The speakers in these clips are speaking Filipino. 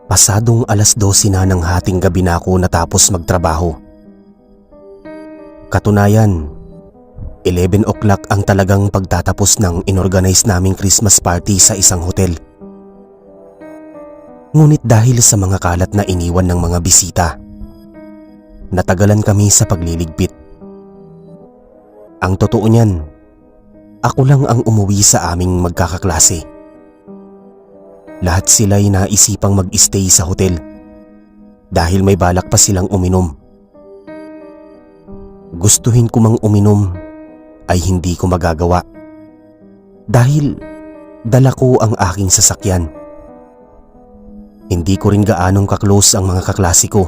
Pasadong alas 12 na ng hating gabi na ako natapos magtrabaho. Katunayan, 11 o'clock ang talagang pagtatapos ng inorganize naming Christmas party sa isang hotel. Ngunit dahil sa mga kalat na iniwan ng mga bisita, natagalan kami sa pagliligpit. Ang totoo niyan, ako lang ang umuwi sa aming magkakaklase. Lahat sila'y naisipang mag-stay sa hotel dahil may balak pa silang uminom. Gustuhin ko mang uminom ay hindi ko magagawa dahil dala ko ang aking sasakyan. Hindi ko rin gaanong kaklose ang mga kaklase ko,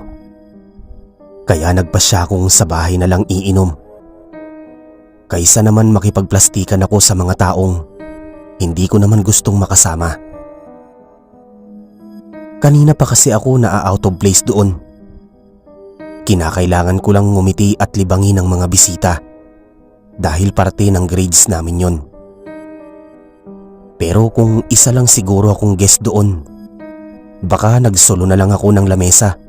kaya nagpasya akong sa bahay na lang iinom. Kaysa naman makipagplastikan ako sa mga taong hindi ko naman gustong makasama. Kanina pa kasi ako na-out of place doon. Kinakailangan ko lang ngumiti at libangin ang mga bisita dahil parte ng grades namin yon. Pero kung isa lang siguro akong guest doon, baka nagsolo na lang ako ng lamesa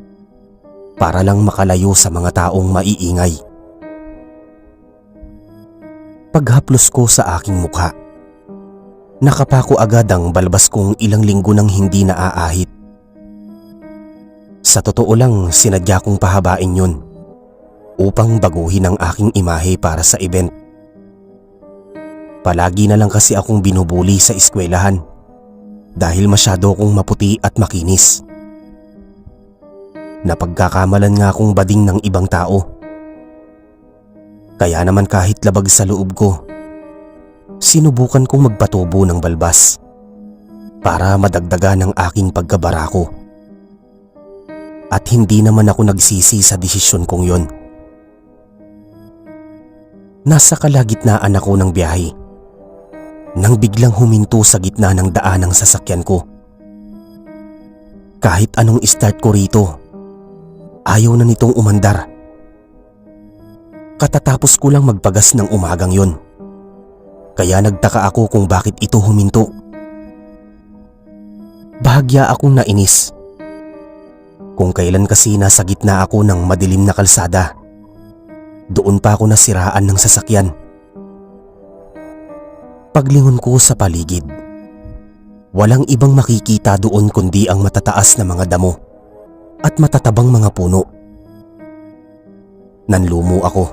para lang makalayo sa mga taong maiingay. Paghaplos ko sa aking mukha, nakapako agad ang balbas kong ilang linggo nang hindi naaahit. Sa totoo lang, sinadya kong pahabain yun upang baguhin ang aking imahe para sa event. Palagi na lang kasi akong binubuli sa eskwelahan dahil masyado akong maputi at makinis. Napagkakamalan nga akong bading ng ibang tao. Kaya naman kahit labag sa loob ko, sinubukan kong magpatubo ng balbas para madagdagan ang aking pagkabarako. At hindi naman ako nagsisi sa desisyon kong yon. Nasa kalagitnaan ako ng biyahe nang biglang huminto sa gitna ng daan ng sasakyan ko. Kahit anong start ko rito, ayaw na nitong umandar. Katatapos ko lang magpagas ng umagang yon, kaya nagtaka ako kung bakit ito huminto. Bahagya akong nainis. Kung kailan kasi nasa gitna ako ng madilim na kalsada, doon pa ako nasiraan ng sasakyan. Paglingon ko sa paligid, walang ibang makikita doon kundi ang matataas na mga damo at matatabang mga puno. Nanlumo ako.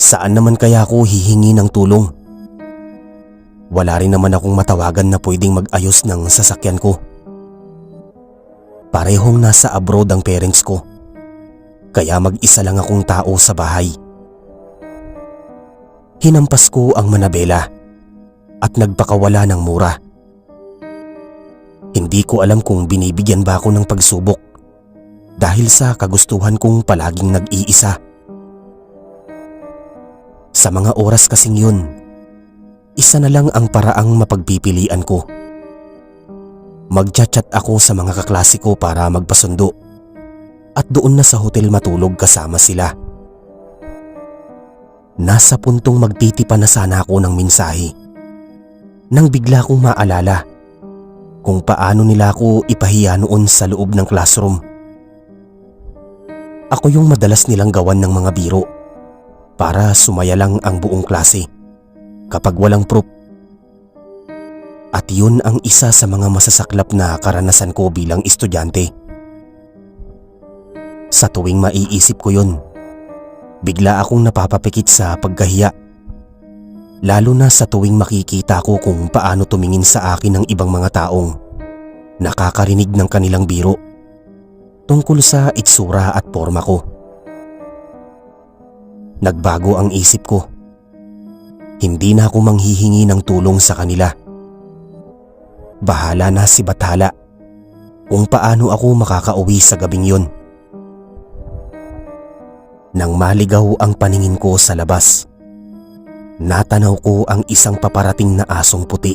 Saan naman kaya ako hihingi ng tulong? Wala rin naman akong matawagan na pwedeng mag-ayos ng sasakyan ko. Parehong nasa abroad ang parents ko, kaya mag-isa lang akong tao sa bahay. Hinampas ko ang manabela at nagpakawala ng mura. Hindi ko alam kung binibigyan ba ako ng pagsubok dahil sa kagustuhan kong palaging nag-iisa. Sa mga oras kasing yun, isa na lang ang paraang mapagpipilian ko. Magchat-chat ako sa mga kaklase ko para magpasundo at doon na sa hotel matulog kasama sila. Nasa puntong magtitipa na sana ako ng mensahe nang bigla kong maalala kung paano nila ako ipahiya noon sa loob ng classroom. Ako yung madalas nilang gawan ng mga biro para sumaya lang ang buong klase kapag walang proof. At yun ang isa sa mga masasaklap na karanasan ko bilang estudyante. Sa tuwing maiisip ko yun, bigla akong napapapikit sa pagkahiya. Lalo na sa tuwing makikita ko kung paano tumingin sa akin ng ibang mga taong nakakarinig ng kanilang biro tungkol sa itsura at porma ko. Nagbago ang isip ko. Hindi na ako manghihingi ng tulong sa kanila. Bahala na si Bathala kung paano ako makakauwi sa gabing yun. Nang maligaw ang paningin ko sa labas, natanaw ko ang isang paparating na asong puti.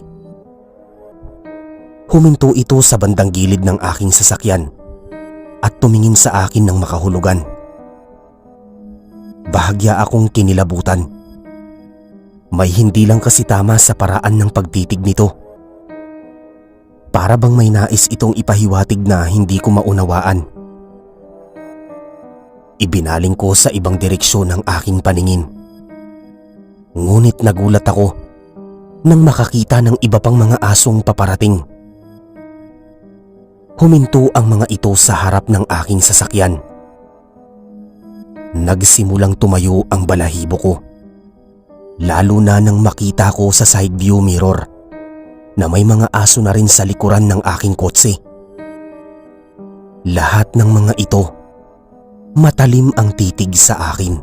Huminto ito sa bandang gilid ng aking sasakyan at tumingin sa akin ng makahulugan. Bahagya akong kinilabutan. May hindi lang kasi tama sa paraan ng pagtitig nito. Para bang may nais itong ipahiwatig na hindi ko maunawaan. Ibinaling ko sa ibang direksyon ang aking paningin. Ngunit nagulat ako nang makakita ng iba pang mga asong paparating. Huminto ang mga ito sa harap ng aking sasakyan. Nagsimulang tumayo ang balahibo ko. Lalo na nang makita ko sa side view mirror na may mga aso na rin sa likuran ng aking kotse. Lahat ng mga ito, matalim ang titig sa akin.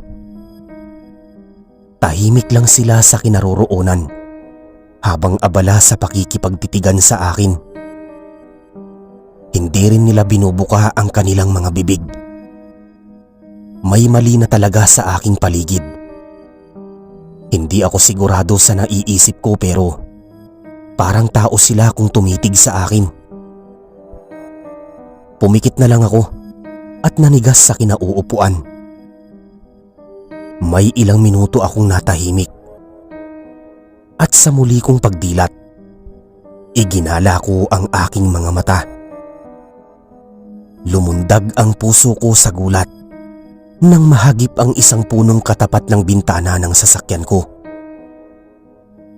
Tahimik lang sila sa kinaroroonan habang abala sa pakikipagtitigan sa akin. Hindi rin nila binubuka ang kanilang mga bibig. May mali na talaga sa aking paligid. Hindi ako sigurado sa naiisip ko pero parang tao sila kung tumitig sa akin. Pumikit na lang ako at nanigas sa kinauupuan. May ilang minuto akong natahimik. At sa muli kong pagdilat, iginala ko ang aking mga mata. Lumundag ang puso ko sa gulat nang mahagip ang isang punong katapat ng bintana ng sasakyan ko.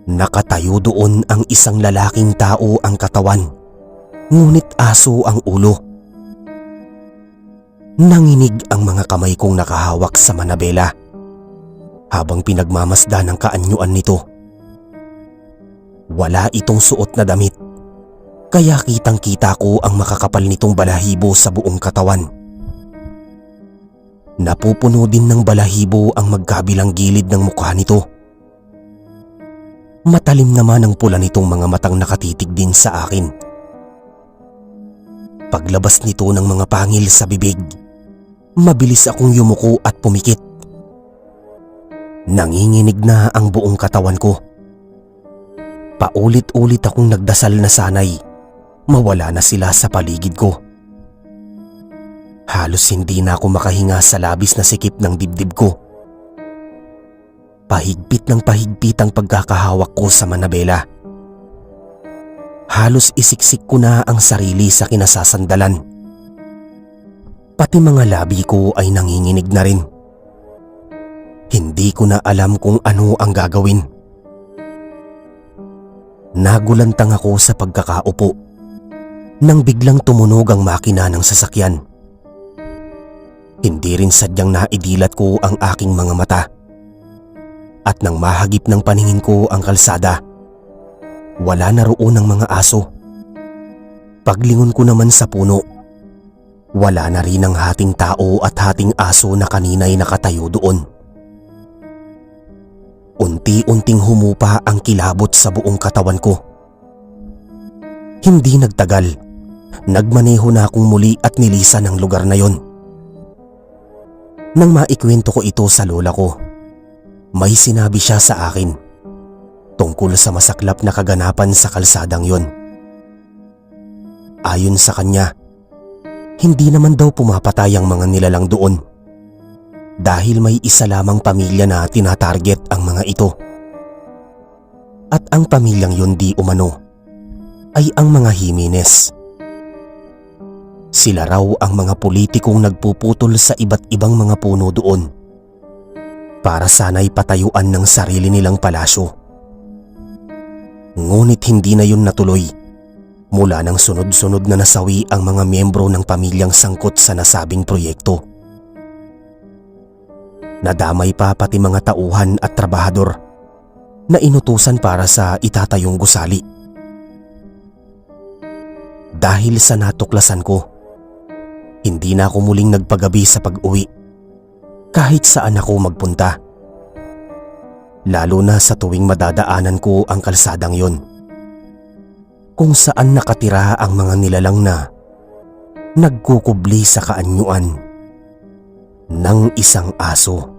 Nakatayo doon ang isang lalaking tao ang katawan, ngunit aso ang ulo. Nanginig ang mga kamay kong nakahawak sa manabela habang pinagmamasdan ang kaanyuan nito. Wala itong suot na damit, kaya kitang-kita ko ang makakapal nitong balahibo sa buong katawan. Napupuno din ng balahibo ang magkabilang gilid ng mukha nito. Matalim naman ang pula nitong mga matang nakatitig din sa akin. Paglabas nito ng mga pangil sa bibig, mabilis akong yumuko at pumikit. Nanginginig na ang buong katawan ko. Paulit-ulit akong nagdasal na sana'y mawala na sila sa paligid ko. Halos hindi na ako makahinga sa labis na sikip ng dibdib ko. Pahigpit ng pahigpit ang pagkakahawak ko sa manabela. Halos isiksik ko na ang sarili sa kinasasandalan. Pati mga labi ko ay nanginginig na rin. Hindi ko na alam kung ano ang gagawin. Nagulantang ako sa pagkakaupo nang biglang tumunog ang makina ng sasakyan. Hindi rin sadyang naidilat ko ang aking mga mata. At nang mahagip ng paningin ko ang kalsada, wala na roon ang mga aso. Paglingon ko naman sa puno, wala na rin ang hating tao at hating aso na kanina'y nakatayo doon. Unti-unting humupa ang kilabot sa buong katawan ko. Hindi nagtagal, nagmaneho na akong muli at nilisan ang lugar na yon. Nang maikwento ko ito sa lola ko, may sinabi siya sa akin tungkol sa masaklap na kaganapan sa kalsadang yon. Ayon sa kanya, hindi naman daw pumapatay ang mga nilalang doon dahil may isa lamang pamilya na tinatarget ang mga ito. At ang pamilyang yon di umano ay ang mga Jimenez. Sila raw ang mga politikong nagpuputol sa iba't ibang mga puno doon para sana'y patayuan ng sarili nilang palasyo. Ngunit hindi na yun natuloy mula nang sunod-sunod na nasawi ang mga miyembro ng pamilyang sangkot sa nasabing proyekto. Nadamay pa pati mga tauhan at trabahador na inutusan para sa itatayong gusali. Dahil sa natuklasan ko, hindi na ako muling nagpagabi sa pag-uwi kahit saan ako magpunta. Lalo na sa tuwing madadaanan ko ang kalsadang yon, kung saan nakatira ang mga nilalang na nagkukubli sa kaanyuan ng isang aso.